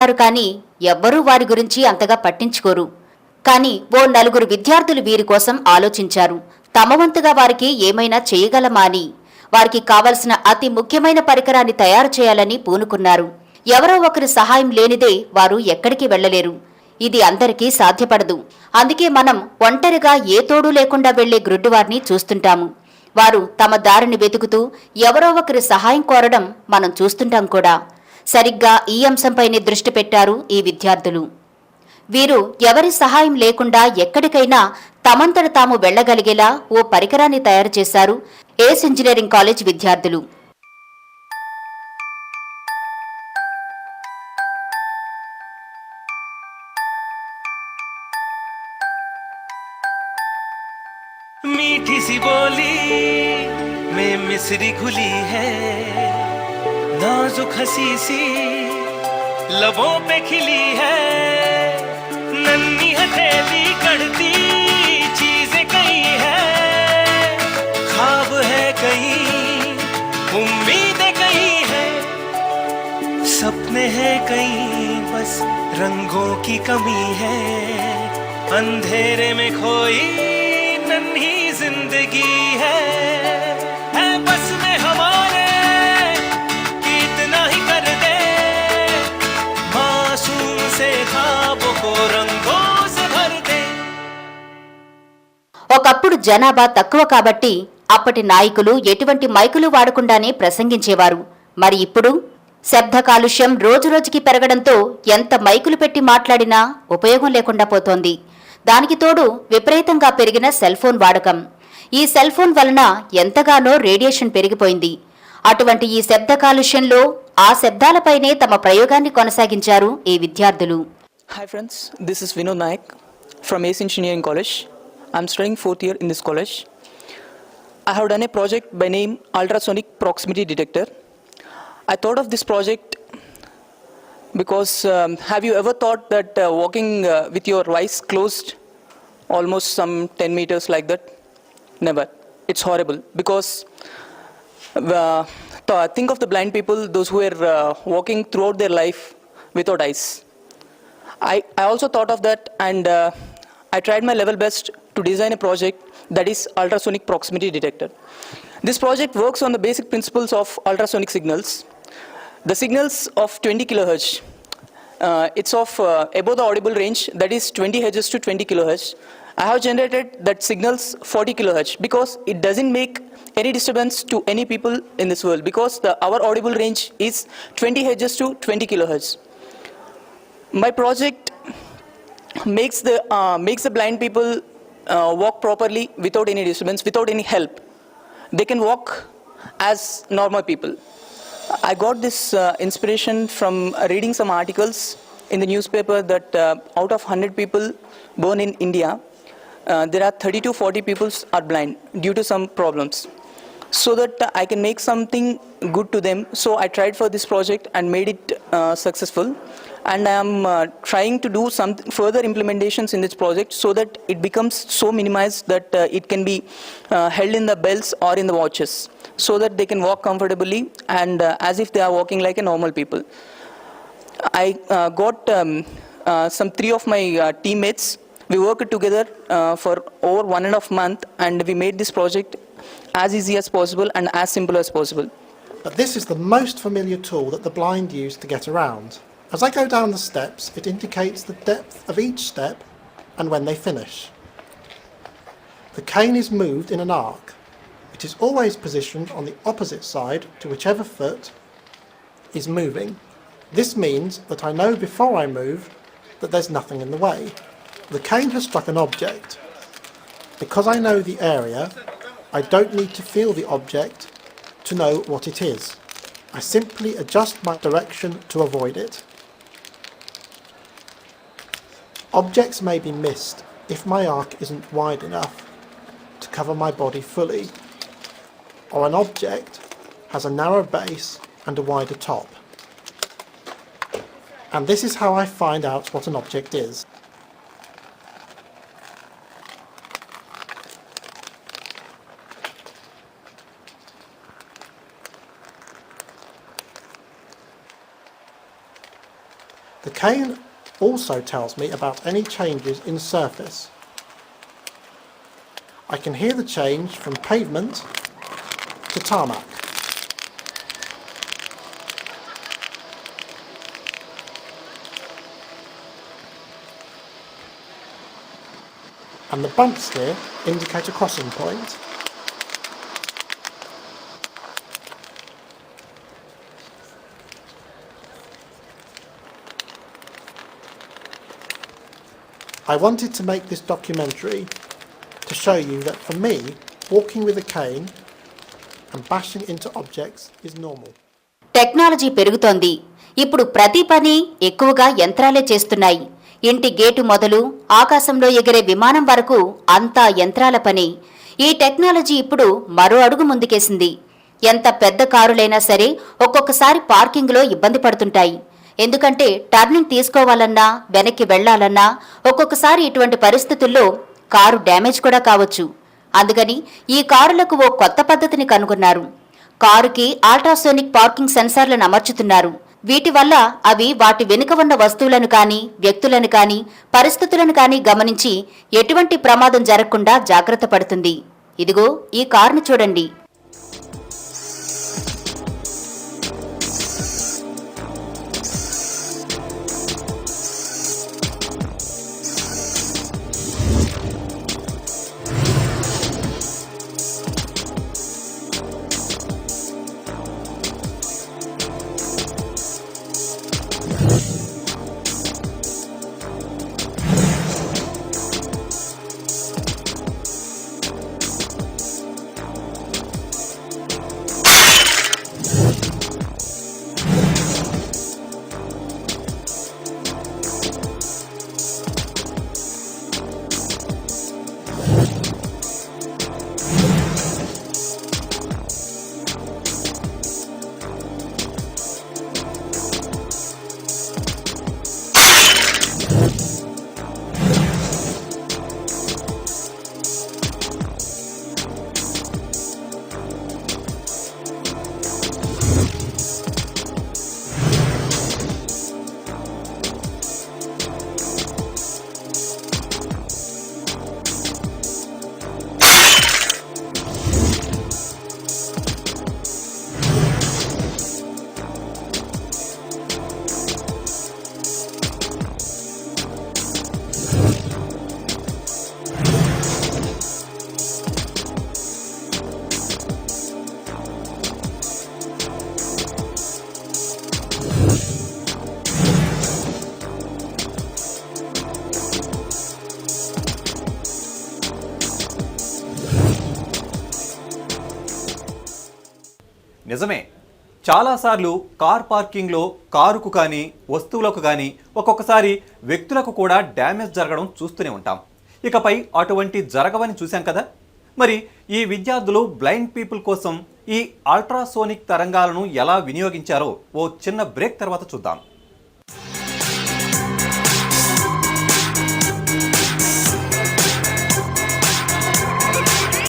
కానీ ఎవ్వరూ వారి గురించి అంతగా పట్టించుకోరు. కానీ ఓ నలుగురు విద్యార్థులు వీరి కోసం ఆలోచించారు. తమ వంతుగా వారికి ఏమైనా చేయగలమా అని. వారికి కావలసిన అతి ముఖ్యమైన పరికరాన్ని తయారు చేయాలని పూనుకున్నారు. ఎవరో ఒకరి సహాయం లేనిదే వారు ఎక్కడికి వెళ్లలేరు. ఇది అందరికీ సాధ్యపడదు. అందుకే మనం ఒంటరిగా ఏ తోడు లేకుండా వెళ్లే గ్రుడ్డివారిని చూస్తుంటాము. వారు తమ దారిని వెతుకుతూ ఎవరో ఒకరి సహాయం కోరడం మనం చూస్తుంటాం కూడా. సరిగ్గా ఈ అంశంపైనే దృష్టి పెట్టారు ఈ విద్యార్థులు. వీరు ఎవరి సహాయం లేకుండా ఎక్కడికైనా తమంతట తాము వెళ్లగలిగేలా ఓ పరికరాన్ని తయారు చేశారు ఏస్ ఇంజనీరింగ్ కాలేజ్ విద్యార్థులు. मीठी सी बोली में मिसरी घुली है, नाजुक हंसी सी लबों पे खिली है, नन्ही हथेली करती चीजें कई है, ख्वाब है कहीं उम्मीदें कई है, सपने हैं कहीं बस रंगों की कमी है, अंधेरे में खोई नन्ही जिंदगी है बस में हमारे कि इतना ही कर दे, मासूम से ख्वाबों को रंगों से भर दे. ఒకప్పుడు జనాభా తక్కువ కాబట్టి అప్పటి నాయకులు ఎటువంటి మైకులు వాడకుండానే ప్రసంగించేవారు. మరి ఇప్పుడు శబ్ద కాలుష్యం రోజురోజుకి పెరగడంతో ఎంత మైకులు పెట్టి మాట్లాడినా ఉపయోగం లేకుండా పోతోంది. దానికి తోడు విపరీతంగా పెరిగిన సెల్ఫోన్ వాడకం. ఈ సెల్ఫోన్ వలన ఎంతగానో రేడియేషన్ పెరిగిపోయింది. అటువంటి ఈ శబ్ద కాలుష్యంలో ఆ శబ్దాలపైనే తమ ప్రయోగాన్ని కొనసాగించారు ఈ విద్యార్థులు. Hi friends, this is Vinod Naik from ACE Engineering College. I'm studying 4th year in this college. I have done a project by name Ultrasonic Proximity Detector. I thought of this project because have you ever thought that walking with your eyes closed almost some 10 meters like that? Never. It's horrible because think of the blind people, those who are walking throughout their life without eyes. I also thought of that, and I tried my level best to design a project that is ultrasonic proximity detector. This project works on the basic principles of ultrasonic signals. The signals of 20 kilohertz, it's of above the audible range, that is 20 Hz to 20 kilohertz. I have generated that signals 40 kilohertz because it doesn't make any disturbance to any people in this world, because our audible range is 20 Hz to 20 kilohertz. My project makes the blind people walk properly without any disturbance, without any help. They can walk as normal people. I got this inspiration from reading some articles in the newspaper that out of 100 people born in India, there are 30 to 40 people are blind due to some problems. So that I can make something good to them. So I tried for this project and made it successful. And I am trying to do some further implementations in this project so that it becomes so minimized that it can be held in the belts or in the watches, so that they can walk comfortably and as if they are walking like a normal people. I got some 3 of my teammates. We worked together for over 1.5 months, and we made this project as easy as possible and as simple as possible. But this is the most familiar tool that the blind use to get around. As I go down the steps, it indicates the depth of each step and when they finish. The cane is moved in an arc. It is always positioned on the opposite side to whichever foot is moving. This means that I know before I move that there's nothing in the way. The cane has struck an object. Because I know the area, I don't need to feel the object to know what it is. I simply adjust my direction to avoid it. Objects may be missed if my arc isn't wide enough to cover my body fully, or an object has a narrow base and a wider top. And this is how I find out what an object is. The cane also tells me about any changes in surface. I can hear the change from pavement to tarmac. And the bumps here indicate a crossing point. I wanted to make this documentary to show you that for me, walking with a cane and bashing into objects is normal. Technology పెరుగుతోంది. ఇప్పుడు ప్రతి పని ఎక్కువగా యంత్రాలే చేస్తున్నాయి. ఇంటి gate మొదలు ఆకాశంలో ఎగిరే విమానం వరకు అంతా యంత్రాల పని. ఈ టెక్నాలజీ ఇప్పుడు మరో అడుగు ముందుకేసింది. ఎంత పెద్ద కారులైనా సరే ఒక్కొక్కసారి పార్కింగ్లో ఇబ్బంది పడుతుంటాయి. ఎందుకంటే టర్నింగ్ తీసుకోవాలన్నా వెనక్కి వెళ్లాలన్నా ఒక్కొక్కసారి ఇటువంటి పరిస్థితుల్లో కారు డ్యామేజ్ కూడా కావచ్చు. అందుకని ఈ కారులకు ఓ కొత్త పద్ధతిని కనుగొన్నారు. కారుకి అల్ట్రాసోనిక్ పార్కింగ్ సెన్సార్లను అమర్చుతున్నారు. వీటి వల్ల అవి వాటి వెనుక ఉన్న వస్తువులను కానీ వ్యక్తులను కానీ పరిస్థితులను కానీ గమనించి ఎటువంటి ప్రమాదం జరగకుండా జాగ్రత్త పడుతుంది. ఇదిగో ఈ కారును చూడండి. నిజమే, చాలాసార్లు కార్ పార్కింగ్లో కారుకు కానీ వస్తువులకు కానీ ఒక్కొక్కసారి వ్యక్తులకు కూడా డ్యామేజ్ జరగడం చూస్తూనే ఉంటాం. ఇకపై అటువంటి జరగవని చూశాం కదా. మరి ఈ విద్యార్థులు బ్లైండ్ పీపుల్ కోసం ఈ అల్ట్రాసోనిక్ తరంగాలను ఎలా వినియోగించారో ఓ చిన్న బ్రేక్ తర్వాత చూద్దాం.